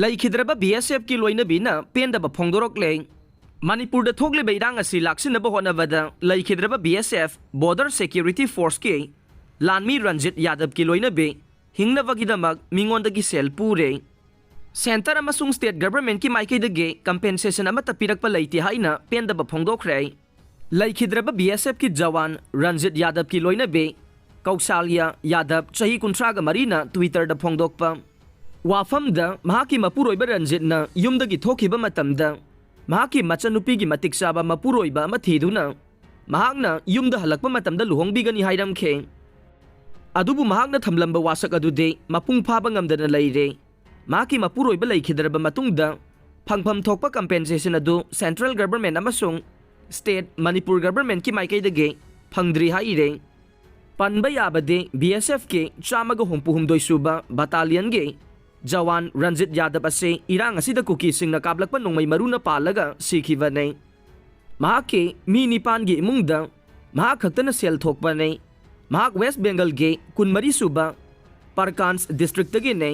ꯂꯩꯈꯤꯗ꯭ꯔꯕ BSF ꯀꯤ ꯂꯣꯏꯅꯕꯤꯅ ꯄꯦꯟꯗꯕ ꯐꯣꯡꯗꯣꯔꯛꯂꯦ꯫ ꯃꯅꯤꯄꯨꯔꯗ ꯊꯣꯛꯂꯤꯕ ꯏꯔꯥꯡ ꯑꯁꯤ ꯂꯥꯛꯁꯤꯟꯅꯕ ꯍꯣꯠꯅꯕꯗ ꯂꯩꯈꯤꯗ꯭ꯔꯕ BSF ꯕꯣꯔꯗꯔ ꯁꯦꯀ꯭ꯌꯨꯔꯤꯇꯤ ꯐꯣꯔꯁꯀꯤ ꯂꯥꯟꯃꯤ ꯔꯟꯖꯤꯠ ꯌꯥꯗꯕꯀꯤ ꯂꯣꯏꯅꯕꯤ ꯍꯤꯡꯅꯕꯒꯤꯗꯃꯛ ꯃꯤꯉꯣꯟꯗꯒꯤ ꯁꯦꯜ ꯄꯨꯔꯦ꯫ ꯁꯦꯟꯇꯔ ꯑꯃꯁꯨꯡ ꯁ꯭ꯇꯦꯠ ꯒꯚꯔꯟꯃꯦꯟꯠꯀꯤ ꯃꯥꯏꯀꯩꯗꯒꯤ ꯀꯝꯄꯦꯟꯁꯦꯁꯟ ꯑꯃꯠꯇ ꯄꯤꯔꯛꯄ ꯂꯩꯇꯦ ꯍꯥꯏꯅ ꯄꯦꯟꯗꯕ ꯐꯣꯡꯗꯣꯛꯈ꯭ꯔꯦ꯫ ꯂꯩꯈꯤꯗ꯭ꯔꯕ BSF ꯀꯤ ꯖꯋꯥꯟ ꯔꯟꯖꯤꯠ ꯌꯥꯗꯕꯀꯤ ꯂꯣꯏꯅꯕꯤ ꯀꯧꯁꯥꯜꯌꯥ ꯌꯥꯗꯕ ꯆꯍꯤ 34ꯅ ꯇ꯭ꯋꯤꯇꯔꯗ ꯐꯣꯡꯗꯣꯛꯄ ꯋꯥꯐꯝꯗ ꯃꯍꯥꯛꯀꯤ ꯃꯄꯨꯔꯣꯏꯕ ꯔꯟꯖꯤꯠꯅ ꯌꯨꯝꯗꯒꯤ ꯊꯣꯛꯈꯤꯕ ꯃꯇꯝꯗ ꯃꯍꯥꯛꯀꯤ ꯃꯆꯟꯅꯨꯄꯤꯒꯤ ꯃꯇꯤꯛ ꯆꯥꯕ ꯃꯄꯨꯔꯣꯏꯕ ꯑꯃ ꯊꯤꯗꯨꯅ ꯃꯍꯥꯛꯅ ꯌꯨꯝꯗ ꯍꯜꯂꯛꯄ ꯃꯇꯝꯗ ꯂꯨꯍꯣꯡꯕꯤꯒꯅꯤ ꯍꯥꯏꯔꯝꯈꯤ꯫ ꯑꯗꯨꯕꯨ ꯃꯍꯥꯛꯅ ꯊꯝꯂꯝꯕ ꯋꯥꯁꯛ ꯑꯗꯨꯗꯤ ꯃꯄꯨꯡ ꯐꯥꯕ ꯉꯝꯗꯅ ꯂꯩꯔꯦ꯫ ꯃꯍꯥꯛꯀꯤ ꯃꯄꯨꯔꯣꯏꯕ ꯂꯩꯈꯤꯗ꯭ꯔꯕ ꯃꯇꯨꯡꯗ ꯐꯪꯐꯝ ꯊꯣꯛꯄ ꯀꯝꯄꯦꯟꯁꯦꯁꯟ ꯑꯗꯨ ꯁꯦꯟꯇ꯭ꯔꯦꯜ ꯒꯚꯔꯟꯃꯦꯟꯠ ꯑꯃꯁꯨꯡ ꯁ꯭ꯇꯦꯠ ꯃꯅꯤꯄꯨꯔ ꯒꯚꯔꯟꯃꯦꯟꯠꯀꯤ ꯃꯥꯏꯀꯩꯗꯒꯤ ꯐꯪꯗ꯭ꯔꯤ ꯍꯥꯏꯔꯦ꯫ ꯄꯟꯕ ꯌꯥꯕꯗꯤ BSFꯀꯤ 167 ꯁꯨꯕ ꯕꯠꯇꯥꯂꯤꯌꯟꯒꯤ ꯖꯋꯥꯟ ꯔꯟꯖꯤꯠ ꯌꯥꯗꯕ ꯑꯁꯤ ꯏꯔꯥꯡ ꯑꯁꯤꯗ ꯀꯨꯀꯤꯁꯤꯡꯅ ꯀꯥꯞꯂꯛꯄ ꯅꯣꯡꯃꯩ ꯃꯔꯨꯅ ꯄꯥꯜꯂꯒ ꯁꯤꯈꯤꯕꯅꯤ꯫ ꯃꯍꯥꯛꯀꯤ ꯃꯤ 9ꯒꯤ ꯏꯃꯨꯡꯗ ꯃꯍꯥꯛ ꯈꯛꯇꯅ ꯁꯦꯜ ꯊꯣꯛꯄꯅꯤ꯫ ꯃꯍꯥꯛ ꯋꯦꯁꯠ ꯕꯦꯡꯒꯜꯒꯤ 24 ꯁꯨꯕ ꯄꯔꯀꯥꯟꯁ ꯗꯤꯁꯇ꯭ꯔꯤꯛꯇꯒꯤꯅꯤ꯫